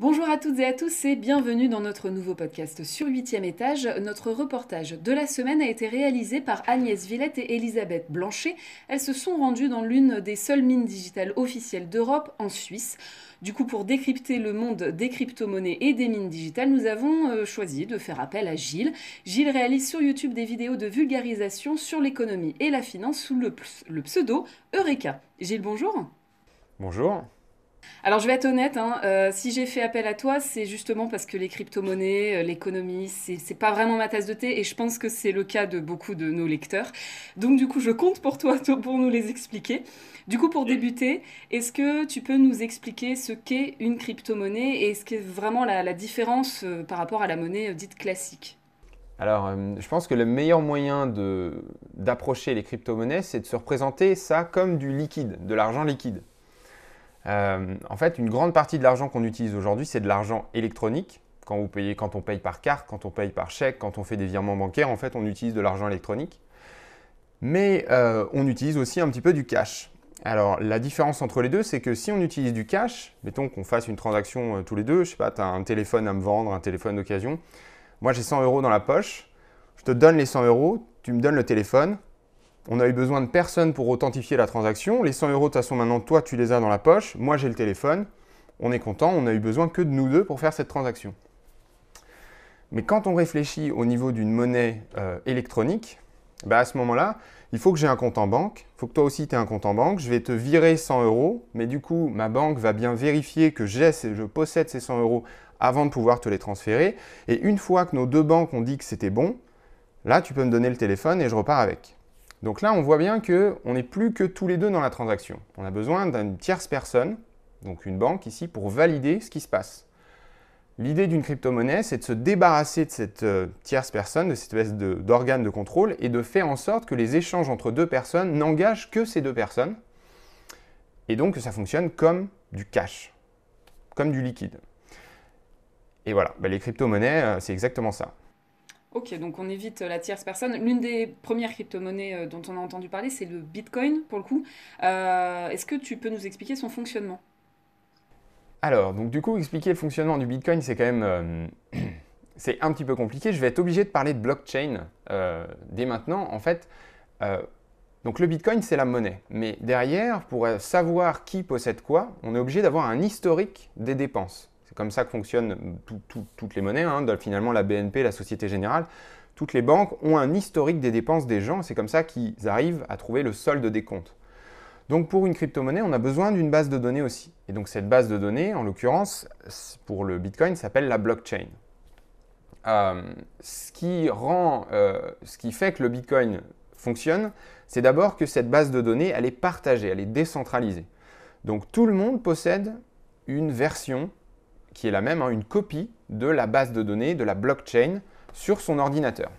Bonjour à toutes et à tous et bienvenue dans notre nouveau podcast sur 8e étage. Notre reportage de la semaine a été réalisé par Agnès Villette et Elisabeth Blanchet. Elles se sont rendues dans l'une des seules mines digitales officielles d'Europe, en Suisse. Du coup, pour décrypter le monde des crypto-monnaies et des mines digitales, nous avons choisi de faire appel à Gilles. Gilles réalise sur YouTube des vidéos de vulgarisation sur l'économie et la finance sous le pseudo Eureka. Gilles, bonjour. Bonjour. Alors je vais être honnête, si j'ai fait appel à toi, c'est justement parce que les crypto-monnaies, l'économie, c'est pas vraiment ma tasse de thé et je pense que c'est le cas de beaucoup de nos lecteurs. Donc du coup, je compte pour toi pour nous les expliquer. Du coup, pour débuter, est-ce que tu peux nous expliquer ce qu'est une crypto-monnaie et ce qu'est vraiment la différence par rapport à la monnaie dite classique? Alors, je pense que le meilleur moyen d'approcher les crypto-monnaies, c'est de se représenter ça comme du liquide, de l'argent liquide. En fait, une grande partie de l'argent qu'on utilise aujourd'hui, c'est de l'argent électronique. Quand on paye par carte, quand on paye par chèque, quand on fait des virements bancaires, en fait, on utilise de l'argent électronique. Mais on utilise aussi un petit peu du cash. Alors, la différence entre les deux, c'est que si on utilise du cash, mettons qu'on fasse une transaction tous les deux, je sais pas, tu as un téléphone à me vendre, un téléphone d'occasion. Moi, j'ai 100 € dans la poche. Je te donne les 100 €, tu me donnes le téléphone. On a eu besoin de personne pour authentifier la transaction. Les 100 € de toute façon, maintenant, toi, tu les as dans la poche. Moi, j'ai le téléphone. On est content. On a eu besoin que de nous deux pour faire cette transaction. Mais quand on réfléchit au niveau d'une monnaie électronique, à ce moment-là, il faut que j'ai un compte en banque. Il faut que toi aussi, tu aies un compte en banque. Je vais te virer 100 €. Mais du coup, ma banque va bien vérifier que je possède ces 100 € avant de pouvoir te les transférer. Et une fois que nos deux banques ont dit que c'était bon, là, tu peux me donner le téléphone et je repars avec. Donc là, on voit bien qu'on n'est plus que tous les deux dans la transaction. On a besoin d'une tierce personne, donc une banque ici, pour valider ce qui se passe. L'idée d'une crypto-monnaie, c'est de se débarrasser de cette tierce personne, de cette espèce d'organe de contrôle, et de faire en sorte que les échanges entre deux personnes n'engagent que ces deux personnes, et donc que ça fonctionne comme du cash, comme du liquide. Et voilà, les crypto-monnaies, c'est exactement ça. Ok, donc on évite la tierce personne. L'une des premières crypto-monnaies dont on a entendu parler, c'est le Bitcoin, pour le coup. Est-ce que tu peux nous expliquer son fonctionnement? Alors, donc du coup, expliquer le fonctionnement du Bitcoin, c'est quand même c'est un petit peu compliqué. Je vais être obligé de parler de blockchain dès maintenant. En fait, donc le Bitcoin, c'est la monnaie. Mais derrière, pour savoir qui possède quoi, on est obligé d'avoir un historique des dépenses. C'est comme ça que fonctionnent toutes les monnaies. Finalement, la BNP, la Société Générale, toutes les banques ont un historique des dépenses des gens. C'est comme ça qu'ils arrivent à trouver le solde des comptes. Donc pour une crypto-monnaie, on a besoin d'une base de données aussi. Et donc cette base de données, en l'occurrence, pour le Bitcoin, s'appelle la blockchain. Ce qui fait que le Bitcoin fonctionne, c'est d'abord que cette base de données, elle est partagée, elle est décentralisée. Donc tout le monde possède une version qui est la même, une copie de la base de données, de la blockchain, sur son ordinateur.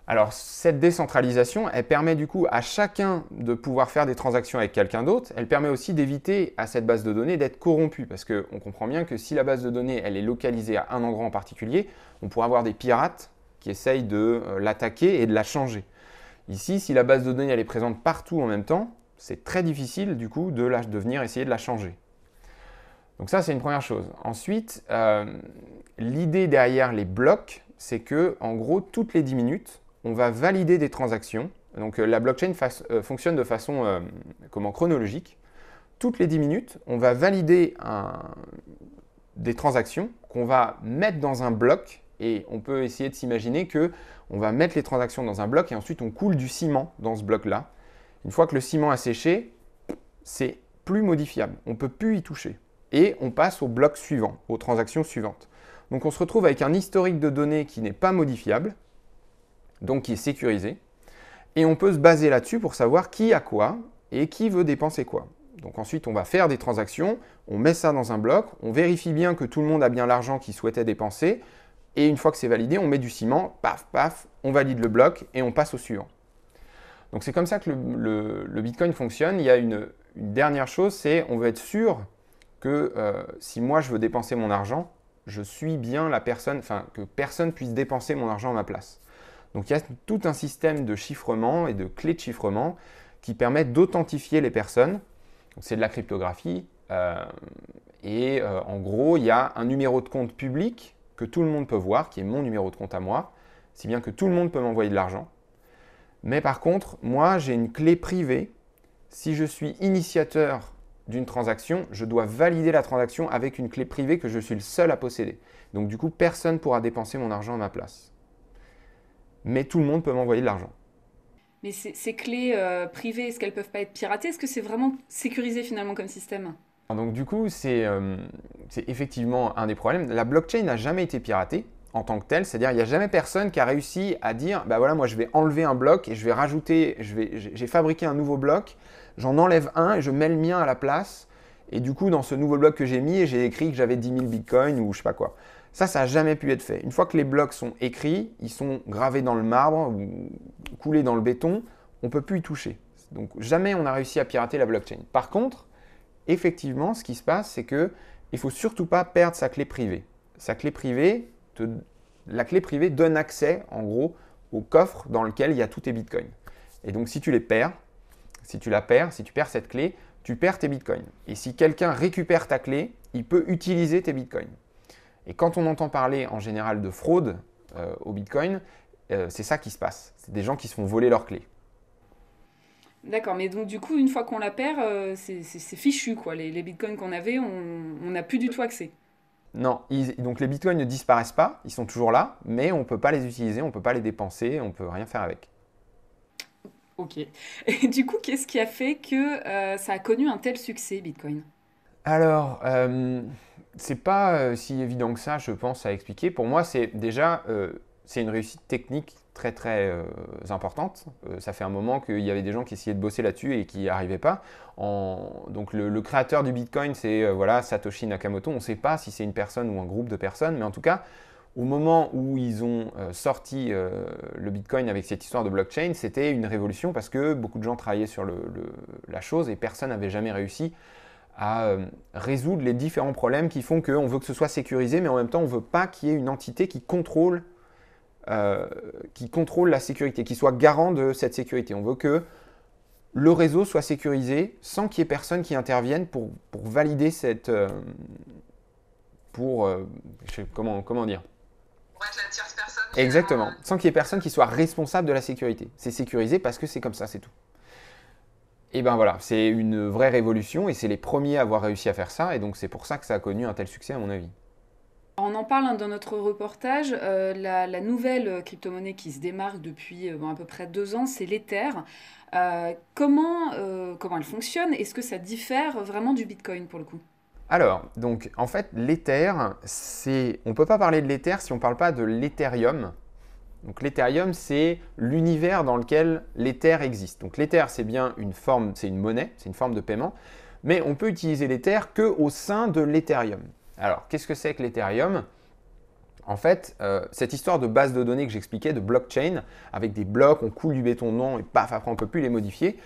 Alors cette décentralisation, elle permet du coup à chacun de pouvoir faire des transactions avec quelqu'un d'autre. Elle permet aussi d'éviter à cette base de données d'être corrompue parce qu'on comprend bien que si la base de données elle est localisée à un endroit en particulier, on pourrait avoir des pirates qui essayent de l'attaquer et de la changer. Ici, si la base de données elle est présente partout en même temps, c'est très difficile du coup de venir essayer de la changer. Donc ça, c'est une première chose. Ensuite, l'idée derrière les blocs, c'est que en gros, toutes les 10 minutes, on va valider des transactions. Donc la blockchain fonctionne de façon chronologique. Toutes les 10 minutes, on va valider des transactions qu'on va mettre dans un bloc. Et on peut essayer de s'imaginer qu'on va mettre les transactions dans un bloc et ensuite on coule du ciment dans ce bloc-là. Une fois que le ciment a séché, c'est plus modifiable. On ne peut plus y toucher. Et on passe au bloc suivant, aux transactions suivantes. Donc on se retrouve avec un historique de données qui n'est pas modifiable, donc qui est sécurisé. Et on peut se baser là-dessus pour savoir qui a quoi et qui veut dépenser quoi. Donc ensuite, on va faire des transactions, on met ça dans un bloc, on vérifie bien que tout le monde a bien l'argent qu'il souhaitait dépenser. Et une fois que c'est validé, on met du ciment, paf, paf, on valide le bloc et on passe au suivant. Donc c'est comme ça que le Bitcoin fonctionne. Il y a une dernière chose, c'est on veut être sûr que si moi je veux dépenser mon argent, je suis bien la personne, que personne puisse dépenser mon argent à ma place. Donc il y a tout un système de chiffrement et de clés de chiffrement qui permettent d'authentifier les personnes. C'est de la cryptographie Et en gros, il y a un numéro de compte public que tout le monde peut voir, qui est mon numéro de compte à moi, si bien que tout le monde peut m'envoyer de l'argent. Mais par contre, moi, j'ai une clé privée. Si je suis initiateur d'une transaction, je dois valider la transaction avec une clé privée que je suis le seul à posséder. Donc du coup, personne ne pourra dépenser mon argent à ma place. Mais tout le monde peut m'envoyer de l'argent. Mais ces clés privées, est-ce qu'elles peuvent pas être piratées? Est-ce que c'est vraiment sécurisé finalement comme système? Donc du coup, c'est effectivement un des problèmes. La blockchain n'a jamais été piratée en tant que telle, c'est-à-dire il n'y a jamais personne qui a réussi à dire, bah voilà, moi je vais enlever un bloc et je vais rajouter, j'ai fabriqué un nouveau bloc, j'en enlève un et je mets le mien à la place. Et du coup, dans ce nouveau bloc que j'ai mis, j'ai écrit que j'avais 10 000 bitcoins ou je sais pas quoi. Ça n'a jamais pu être fait. Une fois que les blocs sont écrits, ils sont gravés dans le marbre ou coulés dans le béton, on ne peut plus y toucher. Donc jamais on a réussi à pirater la blockchain. Par contre, effectivement, ce qui se passe, c'est qu'il ne faut surtout pas perdre sa clé privée. Sa clé privée, la clé privée donne accès, en gros, au coffre dans lequel il y a tous tes bitcoins. Et donc si tu les perds, si tu perds cette clé, tu perds tes bitcoins. Et si quelqu'un récupère ta clé, il peut utiliser tes bitcoins. Et quand on entend parler en général de fraude au bitcoin, c'est ça qui se passe. C'est des gens qui se font voler leurs clés. D'accord, mais donc du coup, une fois qu'on la perd, c'est fichu, quoi. Les bitcoins qu'on avait, on n'a plus du tout accès. Non, donc les bitcoins ne disparaissent pas, ils sont toujours là, mais on ne peut pas les utiliser, on ne peut pas les dépenser, on ne peut rien faire avec. Ok. Et du coup, qu'est-ce qui a fait que ça a connu un tel succès, Bitcoin? Alors, c'est pas si évident que ça, je pense, à expliquer. Pour moi, c'est déjà c'est une réussite technique très très importante. Ça fait un moment qu'il y avait des gens qui essayaient de bosser là-dessus et qui n'y arrivaient pas. Donc le créateur du Bitcoin, c'est voilà, Satoshi Nakamoto. On ne sait pas si c'est une personne ou un groupe de personnes, mais en tout cas, au moment où ils ont sorti le Bitcoin avec cette histoire de blockchain, c'était une révolution parce que beaucoup de gens travaillaient sur la chose et personne n'avait jamais réussi à résoudre les différents problèmes qui font qu'on veut que ce soit sécurisé, mais en même temps, on ne veut pas qu'il y ait une entité qui contrôle la sécurité, qui soit garant de cette sécurité. On veut que le réseau soit sécurisé sans qu'il y ait personne qui intervienne pour valider cette... comment dire? Pour être la tierce personne. Exactement, sans qu'il y ait personne qui soit responsable de la sécurité. C'est sécurisé parce que c'est comme ça, c'est tout. Et ben voilà, c'est une vraie révolution et c'est les premiers à avoir réussi à faire ça et donc c'est pour ça que ça a connu un tel succès à mon avis. On en parle dans notre reportage, la nouvelle crypto-monnaie qui se démarque depuis à peu près 2 ans, c'est l'Ether. Comment elle fonctionne? Est-ce que ça diffère vraiment du Bitcoin pour le coup? Alors, donc en fait l'Ether, on ne peut pas parler de l'Ether si on ne parle pas de l'Ethereum. Donc l'Ethereum, c'est l'univers dans lequel l'Ether existe. Donc l'Ether, c'est bien une forme, c'est une monnaie, c'est une forme de paiement, mais on peut utiliser l'Ether qu'au sein de l'Ethereum. Alors, qu'est-ce que c'est que l'Ethereum? En fait, cette histoire de base de données que j'expliquais, de blockchain, avec des blocs, on coule du béton dedans et paf, après on ne peut plus les modifier,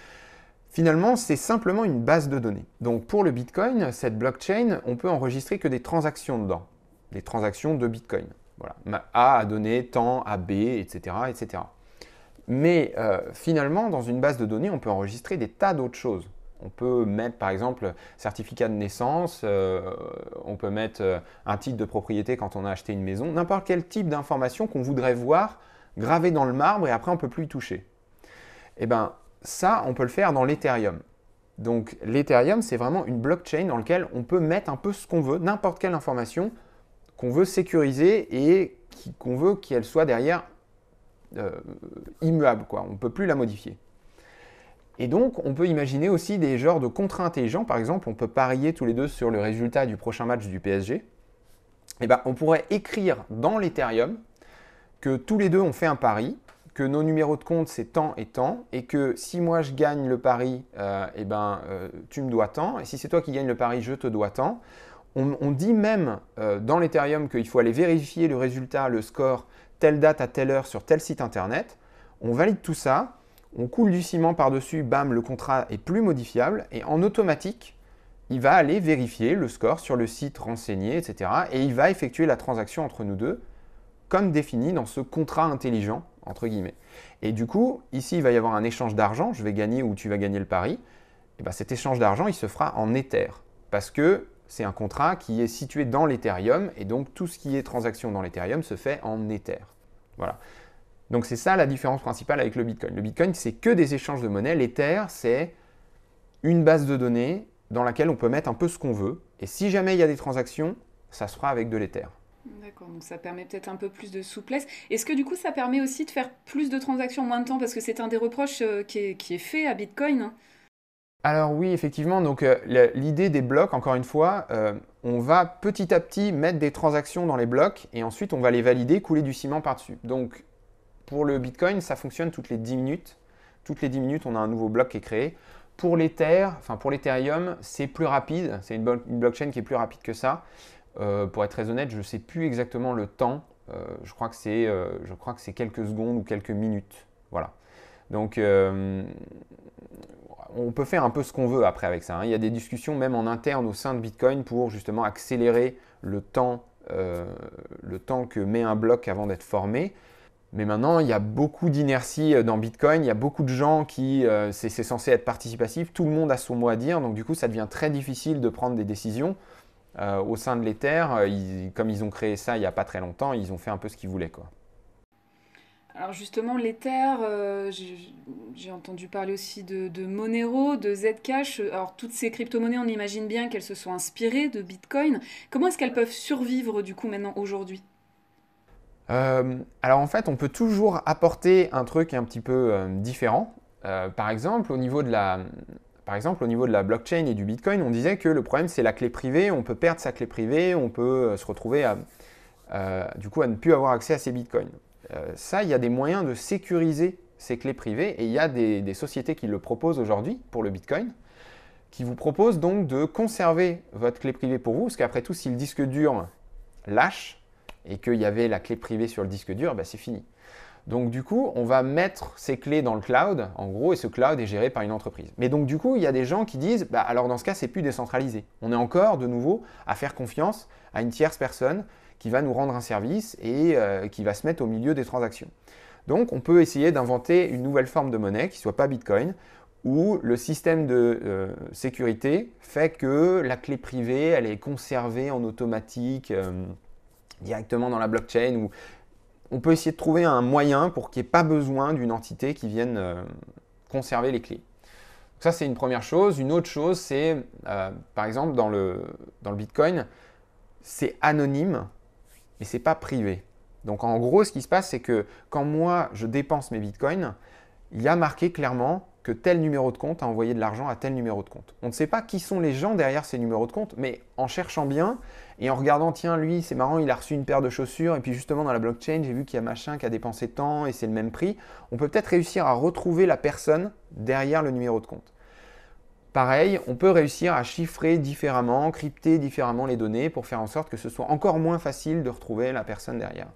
finalement, c'est simplement une base de données. Donc pour le Bitcoin, cette blockchain, on peut enregistrer que des transactions dedans, des transactions de Bitcoin. Voilà. A a donné tant à B, etc. etc. Mais finalement, dans une base de données, on peut enregistrer des tas d'autres choses. On peut mettre par exemple certificat de naissance, on peut mettre un titre de propriété quand on a acheté une maison, n'importe quel type d'information qu'on voudrait voir gravé dans le marbre et après on ne peut plus y toucher. Et bien ça, on peut le faire dans l'Ethereum. Donc l'Ethereum, c'est vraiment une blockchain dans laquelle on peut mettre un peu ce qu'on veut, n'importe quelle information qu'on veut sécuriser et qu'on veut qu'elle soit derrière immuable, quoi. On ne peut plus la modifier. Et donc, on peut imaginer aussi des genres de contrats intelligents. Par exemple, on peut parier tous les deux sur le résultat du prochain match du PSG. Et ben, on pourrait écrire dans l'Ethereum que tous les deux on fait un pari, que nos numéros de compte c'est tant et tant, et que si moi je gagne le pari, tu me dois tant, et si c'est toi qui gagnes le pari, je te dois tant. On dit même dans l'Ethereum qu'il faut aller vérifier le résultat, le score, telle date à telle heure sur tel site internet. On valide tout ça, on coule du ciment par-dessus, bam, le contrat est plus modifiable et en automatique, il va aller vérifier le score sur le site renseigné, etc. Et il va effectuer la transaction entre nous deux comme défini dans ce contrat intelligent, entre guillemets. Et du coup, ici, il va y avoir un échange d'argent, je vais gagner ou tu vas gagner le pari. Et ben, cet échange d'argent, il se fera en Ether parce que c'est un contrat qui est situé dans l'Ethereum et donc tout ce qui est transaction dans l'Ethereum se fait en Ether. Voilà. Donc c'est ça la différence principale avec le Bitcoin. Le Bitcoin, c'est que des échanges de monnaie. L'Ether, c'est une base de données dans laquelle on peut mettre un peu ce qu'on veut. Et si jamais il y a des transactions, ça se fera avec de l'Ether. D'accord, donc ça permet peut-être un peu plus de souplesse. Est-ce que du coup ça permet aussi de faire plus de transactions en moins de temps? Parce que c'est un des reproches qui est fait à Bitcoin, hein. Alors oui, effectivement, donc l'idée des blocs, encore une fois, on va petit à petit mettre des transactions dans les blocs et ensuite on va les valider, couler du ciment par-dessus. Donc pour le Bitcoin, ça fonctionne toutes les 10 minutes. Toutes les 10 minutes, on a un nouveau bloc qui est créé. Pour l'Ethereum, c'est plus rapide. C'est une blockchain qui est plus rapide que ça. Pour être très honnête, je ne sais plus exactement le temps. Je crois que c'est quelques secondes ou quelques minutes. Voilà. Donc, on peut faire un peu ce qu'on veut après avec ça, hein. Il y a des discussions même en interne au sein de Bitcoin pour justement accélérer le temps que met un bloc avant d'être formé. Mais maintenant, il y a beaucoup d'inertie dans Bitcoin, il y a beaucoup de gens qui, c'est censé être participatif, tout le monde a son mot à dire, donc du coup, ça devient très difficile de prendre des décisions. Au sein de l'Ether, comme ils ont créé ça il n'y a pas très longtemps, ils ont fait un peu ce qu'ils voulaient, quoi. Alors justement, l'Ether, j'ai entendu parler aussi de Monero, de Zcash. Alors toutes ces crypto-monnaies, on imagine bien qu'elles se sont inspirées de Bitcoin. Comment est-ce qu'elles peuvent survivre du coup maintenant aujourd'hui? Alors en fait, on peut toujours apporter un truc un petit peu différent. Par exemple, au niveau de la blockchain et du Bitcoin, on disait que le problème, c'est la clé privée. On peut perdre sa clé privée, on peut se retrouver du coup, à ne plus avoir accès à ses Bitcoins. Ça, il y a des moyens de sécuriser ces clés privées et il y a des sociétés qui le proposent aujourd'hui pour le Bitcoin, qui vous proposent donc de conserver votre clé privée pour vous, parce qu'après tout, si le disque dur lâche et qu'il y avait la clé privée sur le disque dur, ben c'est fini. Donc du coup, on va mettre ces clés dans le cloud, en gros, et ce cloud est géré par une entreprise. Mais donc du coup, il y a des gens qui disent, bah, alors dans ce cas, c'est plus décentralisé. On est encore, de nouveau, à faire confiance à une tierce personne qui va nous rendre un service et qui va se mettre au milieu des transactions. Donc on peut essayer d'inventer une nouvelle forme de monnaie qui ne soit pas Bitcoin, où le système de sécurité fait que la clé privée, elle est conservée en automatique directement dans la blockchain, où on peut essayer de trouver un moyen pour qu'il n'y ait pas besoin d'une entité qui vienne conserver les clés. Donc ça, c'est une première chose. Une autre chose, c'est, par exemple, dans le Bitcoin, c'est anonyme, mais ce n'est pas privé. Donc en gros, ce qui se passe, c'est que quand moi, je dépense mes Bitcoins, il y a marqué clairement que tel numéro de compte a envoyé de l'argent à tel numéro de compte. On ne sait pas qui sont les gens derrière ces numéros de compte, mais en cherchant bien et en regardant, tiens, lui, c'est marrant, il a reçu une paire de chaussures, et puis justement dans la blockchain, j'ai vu qu'il y a machin qui a dépensé tant et c'est le même prix, on peut peut-être réussir à retrouver la personne derrière le numéro de compte. Pareil, on peut réussir à chiffrer différemment, crypter différemment les données pour faire en sorte que ce soit encore moins facile de retrouver la personne derrière.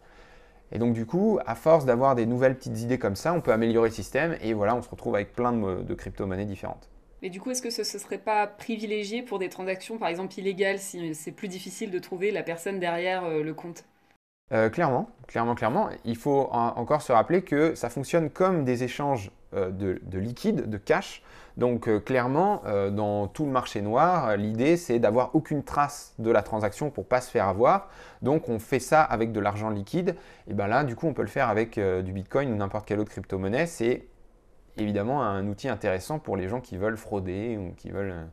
Et donc du coup, à force d'avoir des nouvelles petites idées comme ça, on peut améliorer le système et voilà, on se retrouve avec plein de crypto-monnaies différentes. Et du coup, est-ce que ce ne serait pas privilégié pour des transactions, par exemple, illégales, si c'est plus difficile de trouver la personne derrière le compte? Clairement. Il faut encore se rappeler que ça fonctionne comme des échanges de liquide, de cash. Donc clairement, dans tout le marché noir, l'idée c'est d'avoir aucune trace de la transaction pour ne pas se faire avoir. Donc on fait ça avec de l'argent liquide. Et bien là, du coup, on peut le faire avec du Bitcoin ou n'importe quelle autre crypto-monnaie. C'est évidemment un outil intéressant pour les gens qui veulent frauder ou qui veulent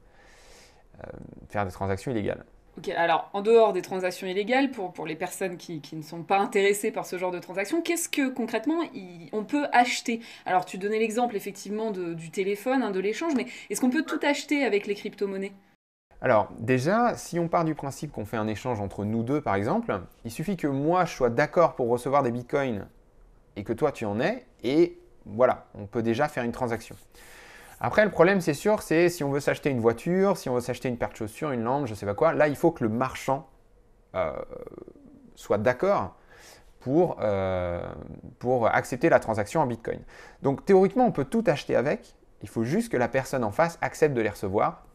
faire des transactions illégales. Ok, alors en dehors des transactions illégales, pour les personnes qui ne sont pas intéressées par ce genre de transactions, qu'est-ce que concrètement on peut acheter? Alors tu donnais l'exemple effectivement du téléphone, hein, de l'échange, mais est-ce qu'on peut tout acheter avec les crypto-monnaies? Alors déjà, si on part du principe qu'on fait un échange entre nous deux par exemple, il suffit que moi je sois d'accord pour recevoir des bitcoins et que toi tu en aies, et voilà, on peut déjà faire une transaction. Après, le problème, c'est sûr, c'est si on veut s'acheter une voiture, si on veut s'acheter une paire de chaussures, une lampe, je ne sais pas quoi, là, il faut que le marchand soit d'accord pour accepter la transaction en Bitcoin. Donc, théoriquement, on peut tout acheter avec. Il faut juste que la personne en face accepte de les recevoir.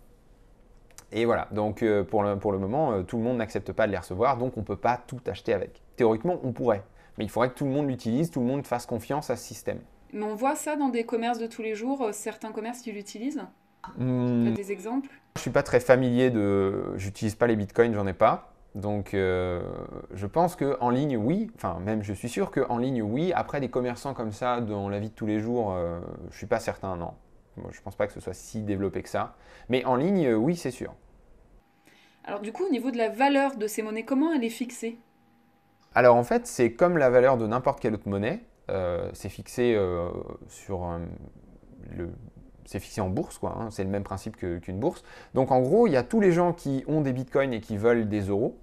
Et voilà, donc pour le moment, tout le monde n'accepte pas de les recevoir, donc on ne peut pas tout acheter avec. Théoriquement, on pourrait, mais il faudrait que tout le monde l'utilise, tout le monde fasse confiance à ce système. Mais on voit ça dans des commerces de tous les jours, certains commerces qui l'utilisent? Tu as des exemples? Je suis pas très familier j'utilise pas les bitcoins, j'en ai pas. Donc, je pense qu'en ligne, oui. Enfin, même je suis sûr qu'en ligne, oui. Après, des commerçants comme ça, dans la vie de tous les jours, je suis pas certain, non. Moi, je pense pas que ce soit si développé que ça. Mais en ligne, oui, c'est sûr. Alors du coup, au niveau de la valeur de ces monnaies, comment elle est fixée? Alors, en fait, c'est comme la valeur de n'importe quelle autre monnaie. C'est fixé sur le, c'est fixé en bourse, quoi, hein. C'est le même principe qu'une bourse. Donc en gros, il y a tous les gens qui ont des bitcoins et qui veulent des euros,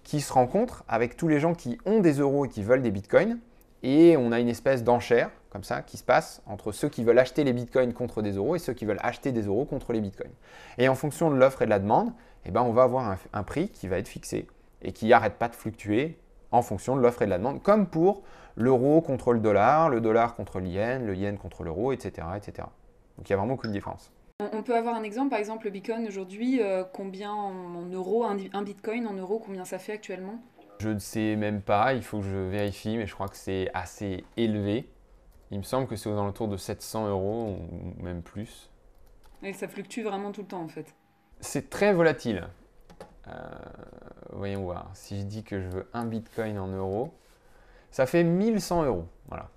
qui se rencontrent avec tous les gens qui ont des euros et qui veulent des bitcoins. Et on a une espèce d'enchère, comme ça, qui se passe entre ceux qui veulent acheter les bitcoins contre des euros et ceux qui veulent acheter des euros contre les bitcoins. Et en fonction de l'offre et de la demande, eh ben, on va avoir un prix qui va être fixé et qui n'arrête pas de fluctuer en fonction de l'offre et de la demande, comme pour l'euro contre le dollar contre le yen contre l'euro, etc., etc. Donc il n'y a vraiment aucune différence. On peut avoir un exemple, par exemple le Bitcoin aujourd'hui, combien en euros, un Bitcoin en euros, combien ça fait actuellement? Je ne sais même pas, il faut que je vérifie, mais je crois que c'est assez élevé. Il me semble que c'est aux alentours de 700 euros ou même plus. Et ça fluctue vraiment tout le temps en fait. C'est très volatile. Euh, Voyons voir. Si je dis que je veux un bitcoin en euros, ça fait 1100 euros, voilà,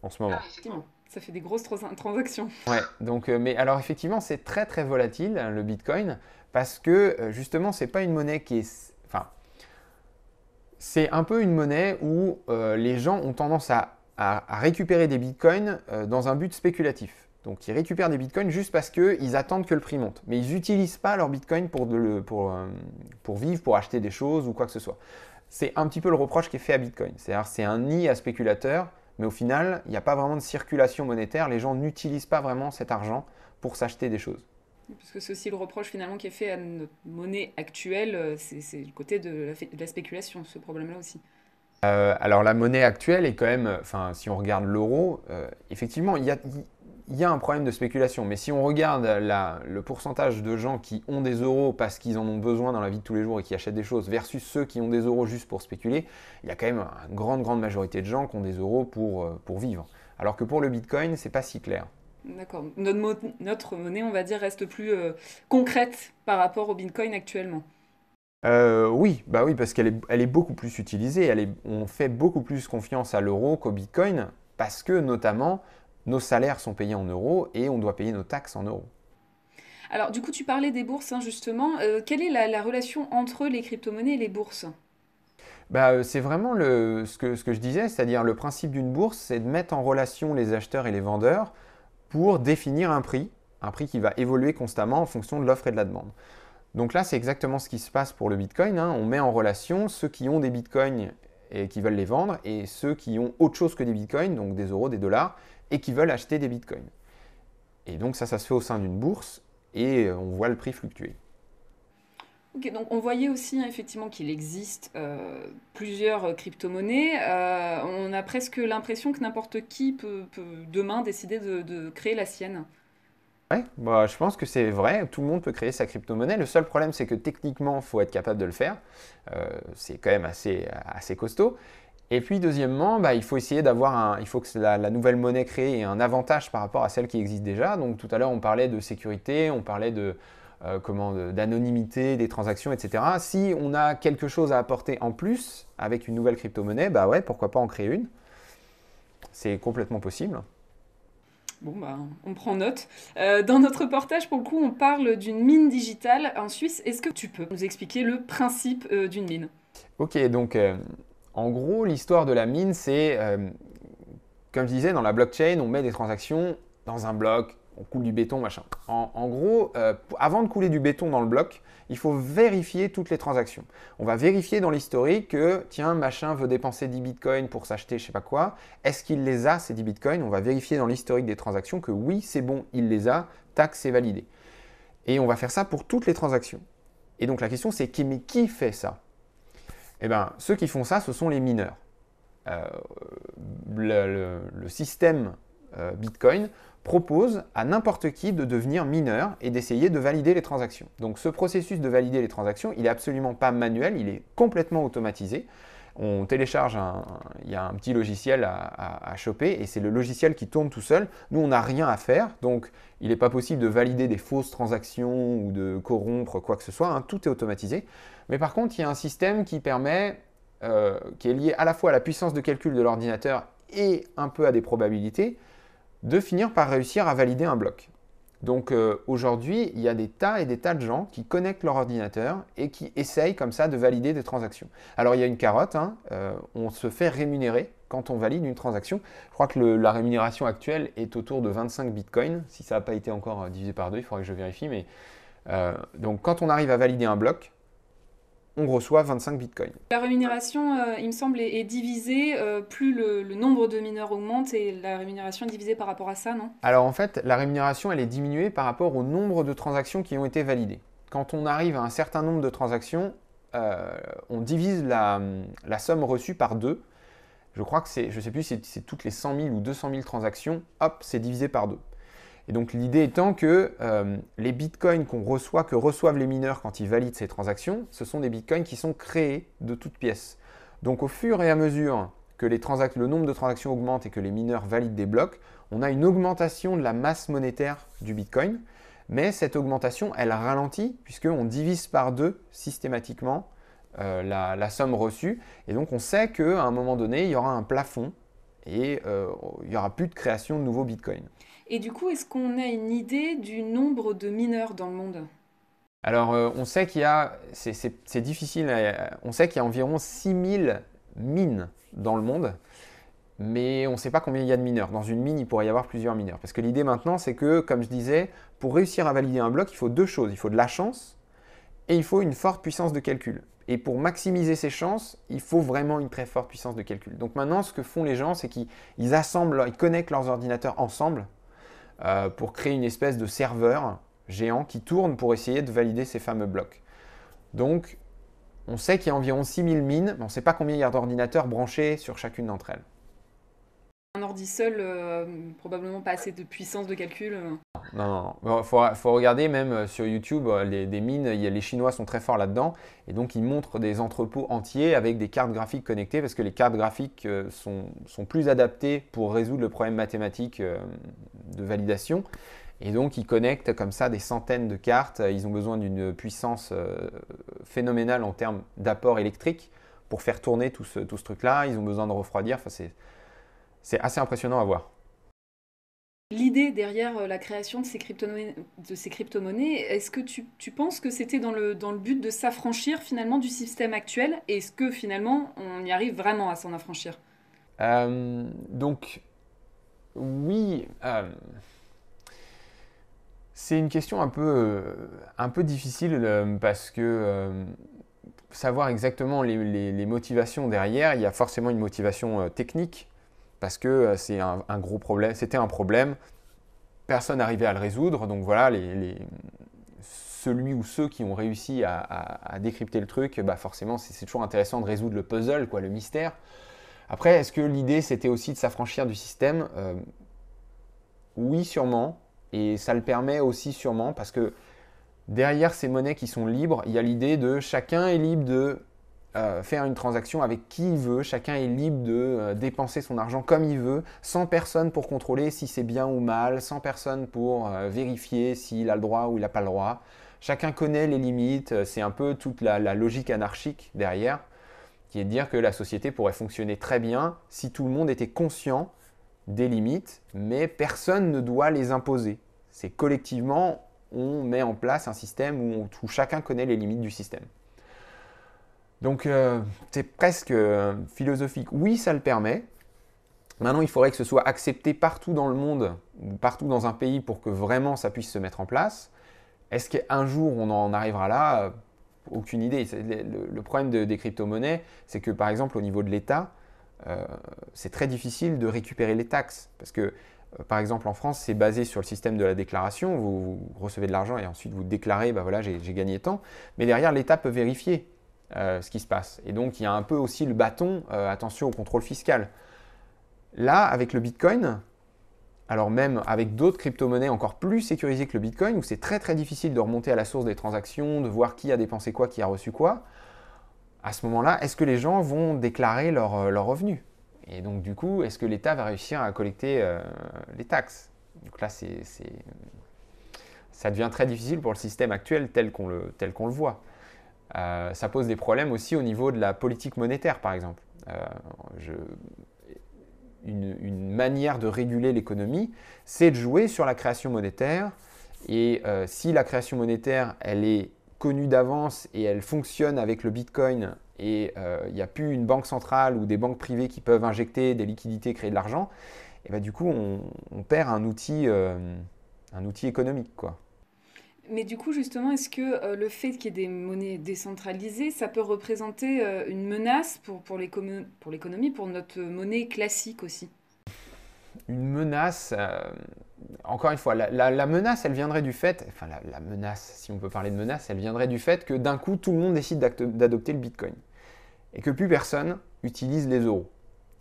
en ce moment. Effectivement, ça fait des grosses transactions. Ouais, donc, mais alors effectivement, c'est très très volatile, le bitcoin, parce que justement, c'est pas une monnaie qui est. Enfin, c'est un peu une monnaie où les gens ont tendance à récupérer des bitcoins dans un but spéculatif. Donc ils récupèrent des bitcoins juste parce qu'ils attendent que le prix monte. Mais ils n'utilisent pas leur bitcoin pour vivre, pour acheter des choses ou quoi que ce soit. C'est un petit peu le reproche qui est fait à Bitcoin. C'est-à-dire c'est un nid à spéculateurs, mais au final, il n'y a pas vraiment de circulation monétaire. Les gens n'utilisent pas vraiment cet argent pour s'acheter des choses. Parce que c'est aussi le reproche finalement qui est fait à notre monnaie actuelle, c'est le côté de la spéculation, ce problème-là aussi. Alors la monnaie actuelle est quand même, enfin si on regarde l'euro, effectivement il y a un problème de spéculation. Mais si on regarde le pourcentage de gens qui ont des euros parce qu'ils en ont besoin dans la vie de tous les jours et qui achètent des choses versus ceux qui ont des euros juste pour spéculer, il y a quand même une grande majorité de gens qui ont des euros pour vivre. Alors que pour le Bitcoin, c'est pas si clair. D'accord. Notre monnaie, on va dire, reste plus concrète par rapport au Bitcoin actuellement. Oui, bah oui, parce elle est beaucoup plus utilisée. On fait beaucoup plus confiance à l'euro qu'au Bitcoin parce que notamment nos salaires sont payés en euros et on doit payer nos taxes en euros. Alors, du coup, tu parlais des bourses, hein, justement. Quelle est la relation entre les crypto-monnaies et les bourses? C'est vraiment ce que je disais, c'est-à-dire le principe d'une bourse, c'est de mettre en relation les acheteurs et les vendeurs pour définir un prix qui va évoluer constamment en fonction de l'offre et de la demande. Donc là, c'est exactement ce qui se passe pour le Bitcoin, hein. On met en relation ceux qui ont des Bitcoins et qui veulent les vendre et ceux qui ont autre chose que des Bitcoins, donc des euros, des dollars, et qui veulent acheter des Bitcoins. Et donc ça se fait au sein d'une bourse et on voit le prix fluctuer. Ok, donc on voyait aussi hein, effectivement qu'il existe plusieurs crypto-monnaies. On a presque l'impression que n'importe qui peut demain décider de créer la sienne. Ouais, bah, je pense que c'est vrai, tout le monde peut créer sa crypto-monnaie. Le seul problème, c'est que techniquement, il faut être capable de le faire. C'est quand même assez costaud. Et puis, deuxièmement, bah, il faut essayer il faut que la nouvelle monnaie créée ait un avantage par rapport à celle qui existe déjà. Donc, tout à l'heure, on parlait de sécurité, on parlait d'anonymité des transactions, etc. Si on a quelque chose à apporter en plus avec une nouvelle crypto-monnaie, bah ouais, pourquoi pas en créer une? C'est complètement possible. Bon, bah, on prend note. Dans notre reportage, pour le coup, on parle d'une mine digitale en Suisse. Est-ce que tu peux nous expliquer le principe d'une mine? Ok, donc en gros, l'histoire de la mine, c'est, comme je disais, dans la blockchain, on met des transactions dans un bloc, on coule du béton, machin. En gros, avant de couler du béton dans le bloc, il faut vérifier toutes les transactions. On va vérifier dans l'historique que, tiens, machin veut dépenser 10 bitcoins pour s'acheter je sais pas quoi. Est-ce qu'il les a, ces 10 bitcoins? On va vérifier dans l'historique des transactions que oui, c'est bon, il les a, tac, c'est validé. Et on va faire ça pour toutes les transactions. Et donc la question, c'est mais qui fait ça? Eh bien, ceux qui font ça, ce sont les mineurs. Le système Bitcoin propose à n'importe qui de devenir mineur et d'essayer de valider les transactions. Donc ce processus de valider les transactions, il n'est absolument pas manuel, il est complètement automatisé. On télécharge, il y a un petit logiciel à choper et c'est le logiciel qui tourne tout seul. Nous, on n'a rien à faire, donc il n'est pas possible de valider des fausses transactions ou de corrompre quoi que ce soit, hein, tout est automatisé. Mais par contre, il y a un système qui permet, qui est lié à la fois à la puissance de calcul de l'ordinateur et un peu à des probabilités, de finir par réussir à valider un bloc. Donc aujourd'hui, il y a des tas et des tas de gens qui connectent leur ordinateur et qui essayent comme ça de valider des transactions. Alors il y a une carotte, hein, on se fait rémunérer quand on valide une transaction. Je crois que la rémunération actuelle est autour de 25 bitcoins. Si ça n'a pas été encore divisé par 2, il faudrait que je vérifie. Mais, donc quand on arrive à valider un bloc, on reçoit 25 bitcoins. La rémunération, il me semble, est divisée, plus le nombre de mineurs augmente et la rémunération est divisée par rapport à ça, non? Alors en fait, la rémunération, elle est diminuée par rapport au nombre de transactions qui ont été validées. Quand on arrive à un certain nombre de transactions, on divise la somme reçue par 2. Je crois que je ne sais plus si c'est toutes les 100 000 ou 200 000 transactions, hop, c'est divisé par 2. Et donc l'idée étant que les bitcoins que reçoivent les mineurs quand ils valident ces transactions, ce sont des bitcoins qui sont créés de toutes pièces. Donc au fur et à mesure que le nombre de transactions augmente et que les mineurs valident des blocs, on a une augmentation de la masse monétaire du bitcoin, mais cette augmentation, elle ralentit puisqu'on divise par 2 systématiquement la somme reçue. Et donc on sait qu'à un moment donné, il y aura un plafond et il n'y aura plus de création de nouveaux bitcoins. Et du coup, est-ce qu'on a une idée du nombre de mineurs dans le monde? Alors, on sait qu'il y a, c'est difficile, on sait qu'il y a environ 6000 mines dans le monde, mais on ne sait pas combien il y a de mineurs. Dans une mine, il pourrait y avoir plusieurs mineurs. Parce que l'idée maintenant, c'est que, comme je disais, pour réussir à valider un bloc, il faut 2 choses. Il faut de la chance et il faut une forte puissance de calcul. Et pour maximiser ces chances, il faut vraiment une très forte puissance de calcul. Donc maintenant, ce que font les gens, c'est qu'ils connectent leurs ordinateurs ensemble pour créer une espèce de serveur géant qui tourne pour essayer de valider ces fameux blocs. Donc, on sait qu'il y a environ 6000 mines, mais on ne sait pas combien il y a d'ordinateurs branchés sur chacune d'entre elles. Un ordi seul, probablement pas assez de puissance de calcul. Non. Il faut regarder même sur YouTube, des mines, les Chinois sont très forts là-dedans. Et donc, ils montrent des entrepôts entiers avec des cartes graphiques connectées parce que les cartes graphiques sont plus adaptées pour résoudre le problème mathématique de validation. Et donc, ils connectent comme ça des centaines de cartes. Ils ont besoin d'une puissance phénoménale en termes d'apport électrique pour faire tourner tout ce truc-là. Ils ont besoin de refroidir. Enfin, c'est assez impressionnant à voir. L'idée derrière la création de ces crypto-monnaies, est-ce que tu penses que c'était dans le but de s'affranchir finalement du système actuel? Et est-ce que finalement on y arrive vraiment à s'en affranchir? Donc, oui, c'est une question un peu difficile parce que savoir exactement les motivations derrière, il y a forcément une motivation technique. Parce que c'est un gros problème, c'était un problème, personne n'arrivait à le résoudre, donc voilà, celui ou ceux qui ont réussi à décrypter le truc, bah forcément c'est toujours intéressant de résoudre le puzzle, le mystère. Après, est-ce que l'idée c'était aussi de s'affranchir du système? Oui, sûrement, et ça le permet aussi sûrement, parce que derrière ces monnaies qui sont libres, il y a l'idée de chacun est libre de faire une transaction avec qui il veut, chacun est libre de dépenser son argent comme il veut, sans personne pour contrôler si c'est bien ou mal, sans personne pour vérifier s'il a le droit ou il n'a pas le droit. Chacun connaît les limites, c'est un peu toute la logique anarchique derrière, qui est de dire que la société pourrait fonctionner très bien si tout le monde était conscient des limites, mais personne ne doit les imposer. C'est collectivement, on met en place un système où chacun connaît les limites du système. Donc, c'est presque philosophique. Oui, ça le permet. Maintenant, il faudrait que ce soit accepté partout dans le monde, ou partout dans un pays pour que vraiment ça puisse se mettre en place. Est-ce qu'un jour on en arrivera là? Aucune idée. Le problème des crypto-monnaies, c'est que par exemple au niveau de l'État, c'est très difficile de récupérer les taxes. Parce que par exemple en France, c'est basé sur le système de la déclaration. Vous recevez de l'argent et ensuite vous déclarez, bah voilà, j'ai gagné tant. Mais derrière, l'État peut vérifier ce qui se passe. Et donc, il y a un peu aussi le bâton, attention au contrôle fiscal. Là, avec le Bitcoin, alors même avec d'autres crypto-monnaies encore plus sécurisées que le Bitcoin, où c'est très très difficile de remonter à la source des transactions, de voir qui a dépensé quoi, qui a reçu quoi, à ce moment-là, est-ce que les gens vont déclarer leurs revenus? Et donc, du coup, est-ce que l'État va réussir à collecter les taxes? Donc là, ça devient très difficile pour le système actuel tel qu'on le voit. Ça pose des problèmes aussi au niveau de la politique monétaire, par exemple. Une manière de réguler l'économie, c'est de jouer sur la création monétaire. Et si la création monétaire, elle est connue d'avance et elle fonctionne avec le Bitcoin et il n'y a plus une banque centrale ou des banques privées qui peuvent injecter des liquidités, créer de l'argent, et ben, du coup, on perd un outil économique, quoi. Mais du coup, justement, est-ce que le fait qu'il y ait des monnaies décentralisées, ça peut représenter une menace pour l'économie, pour notre monnaie classique aussi? Une menace, encore une fois, la menace, elle viendrait du fait, enfin la menace, si on peut parler de menace, elle viendrait du fait que d'un coup, tout le monde décide d'adopter le Bitcoin et que plus personne utilise les euros.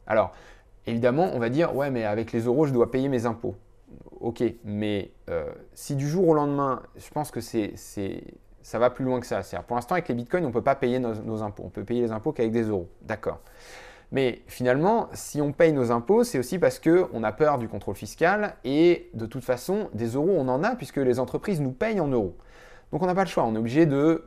Alors, évidemment, on va dire, ouais, mais avec les euros, je dois payer mes impôts. Ok, mais si du jour au lendemain, je pense que ça va plus loin que ça. C'est-à-dire, pour l'instant, avec les bitcoins, on ne peut pas payer nos impôts. On peut payer les impôts qu'avec des euros. D'accord. Mais finalement, si on paye nos impôts, c'est aussi parce qu'on a peur du contrôle fiscal et de toute façon, des euros, on en a puisque les entreprises nous payent en euros. Donc on n'a pas le choix. On est obligé de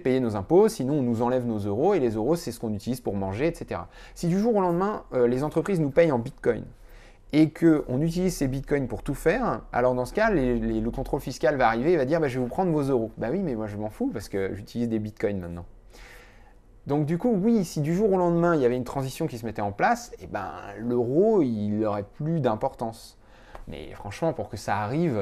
payer nos impôts, sinon on nous enlève nos euros et les euros, c'est ce qu'on utilise pour manger, etc. Si du jour au lendemain, les entreprises nous payent en bitcoin, et qu'on utilise ces bitcoins pour tout faire, alors dans ce cas, le contrôle fiscal va arriver et va dire bah, je vais vous prendre vos euros. Bah oui, mais moi je m'en fous parce que j'utilise des bitcoins maintenant. Donc du coup, oui, si du jour au lendemain, il y avait une transition qui se mettait en place, eh ben, l'euro, il n'aurait plus d'importance. Mais franchement, pour que ça arrive,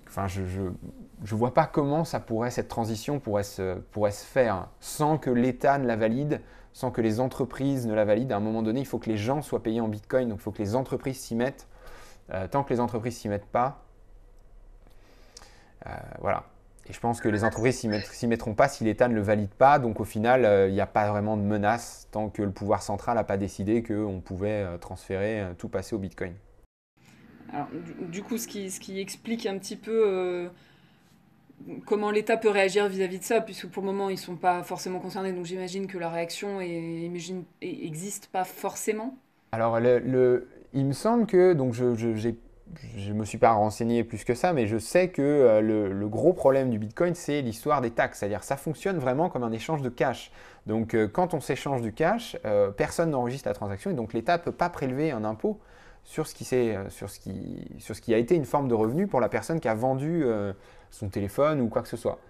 enfin, je ne vois pas comment cette transition pourrait se faire sans que l'État ne la valide, sans que les entreprises ne la valident. À un moment donné, il faut que les gens soient payés en Bitcoin, donc il faut que les entreprises s'y mettent. Tant que les entreprises ne s'y mettent pas, voilà. Et je pense que les entreprises s'y mettront pas si l'État ne le valide pas. Donc au final, il n'y a pas vraiment de menace tant que le pouvoir central n'a pas décidé qu'on pouvait transférer, tout passer au Bitcoin. Alors, du coup, ce qui explique un petit peu comment l'État peut réagir vis-à-vis de ça, puisque pour le moment, ils ne sont pas forcément concernés, donc j'imagine que la réaction n'existe pas forcément. Alors, il me semble que, donc je ne me suis pas renseigné plus que ça, mais je sais que le gros problème du Bitcoin, c'est l'histoire des taxes. C'est-à-dire ça fonctionne vraiment comme un échange de cash. Donc, quand on s'échange du cash, personne n'enregistre la transaction et donc l'État ne peut pas prélever un impôt sur ce qui a été une forme de revenu pour la personne qui a vendu son téléphone ou quoi que ce soit.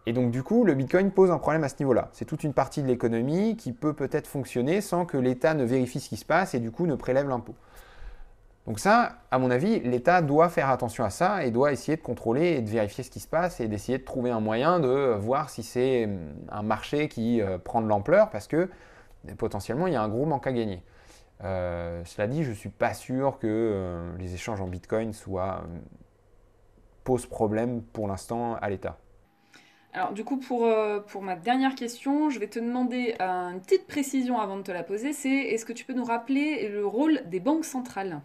Et donc du coup, le Bitcoin pose un problème à ce niveau-là. C'est toute une partie de l'économie qui peut peut-être fonctionner sans que l'État ne vérifie ce qui se passe et du coup ne prélève l'impôt. Donc ça, à mon avis, l'État doit faire attention à ça et doit essayer de contrôler et de vérifier ce qui se passe et d'essayer de trouver un moyen de voir si c'est un marché qui prend de l'ampleur parce que potentiellement, il y a un gros manque à gagner. Cela dit, je ne suis pas sûr que les échanges en Bitcoin posent problème pour l'instant à l'État. Alors du coup, pour ma dernière question, je vais te demander une petite précision avant de te la poser, c'est est-ce que tu peux nous rappeler le rôle des banques centrales?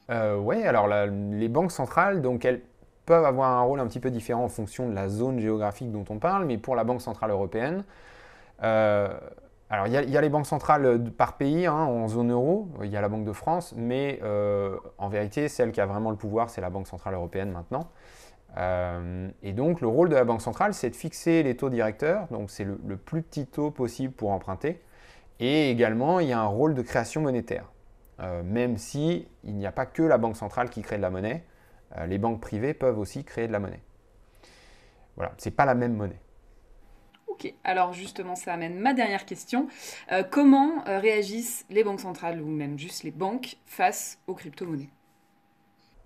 Oui, alors les banques centrales, donc elles peuvent avoir un rôle un petit peu différent en fonction de la zone géographique dont on parle, mais pour la Banque centrale européenne, alors il y a les banques centrales par pays, en zone euro, il y a la Banque de France, mais en vérité, celle qui a vraiment le pouvoir, c'est la Banque centrale européenne maintenant. Et donc le rôle de la Banque centrale, c'est de fixer les taux directeurs, donc c'est le plus petit taux possible pour emprunter, et également il y a un rôle de création monétaire. Même si il n'y a pas que la Banque centrale qui crée de la monnaie, les banques privées peuvent aussi créer de la monnaie. Voilà, c'est pas la même monnaie. Ok, alors justement, ça amène ma dernière question. Comment réagissent les banques centrales ou même juste les banques face aux crypto-monnaies?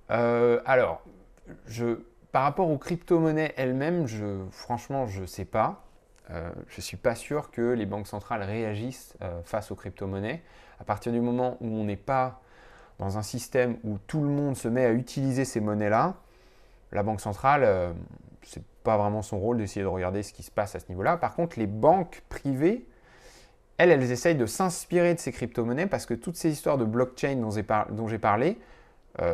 Alors, par rapport aux crypto-monnaies elles-mêmes, franchement, je ne sais pas. Je ne suis pas sûr que les banques centrales réagissent face aux crypto-monnaies. À partir du moment où on n'est pas dans un système où tout le monde se met à utiliser ces monnaies-là, la banque centrale, ce n'est pas vraiment son rôle d'essayer de regarder ce qui se passe à ce niveau-là. Par contre, les banques privées, elles essayent de s'inspirer de ces crypto-monnaies parce que toutes ces histoires de blockchain dont j'ai parlé,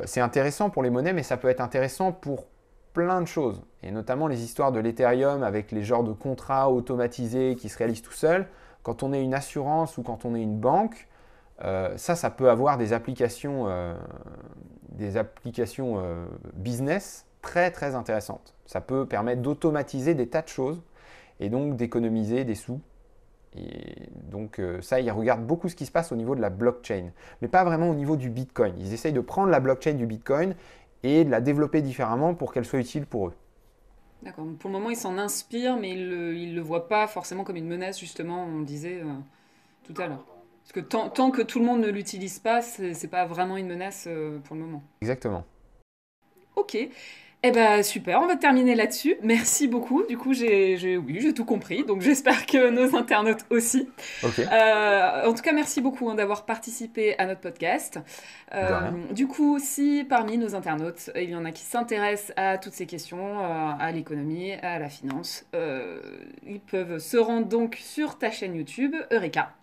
c'est intéressant pour les monnaies, mais ça peut être intéressant pour plein de choses, et notamment les histoires de l'Ethereum avec les genres de contrats automatisés qui se réalisent tout seuls. Quand on est une assurance ou quand on est une banque, ça peut avoir des applications business très très intéressantes. Ça peut permettre d'automatiser des tas de choses et donc d'économiser des sous. Et donc ça, ils regardent beaucoup ce qui se passe au niveau de la blockchain, mais pas vraiment au niveau du Bitcoin. Ils essayent de prendre la blockchain du Bitcoin et de la développer différemment pour qu'elle soit utile pour eux. D'accord. Pour le moment, ils s'en inspirent, mais ils le voient pas forcément comme une menace, justement, on le disait tout à l'heure. Parce que tant que tout le monde ne l'utilise pas, c'est pas vraiment une menace pour le moment. Exactement. Ok. Eh ben super, on va terminer là-dessus. Merci beaucoup. Du coup, j'ai tout compris. Donc j'espère que nos internautes aussi. Ok. En tout cas, merci beaucoup d'avoir participé à notre podcast. De rien. Du coup, si parmi nos internautes, il y en a qui s'intéressent à toutes ces questions, à l'économie, à la finance, ils peuvent se rendre donc sur ta chaîne YouTube, Eureka.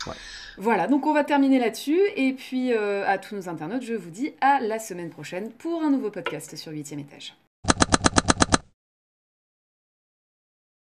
Ouais. Voilà, donc on va terminer là-dessus. Et puis à tous nos internautes, je vous dis à la semaine prochaine pour un nouveau podcast sur 8e étage.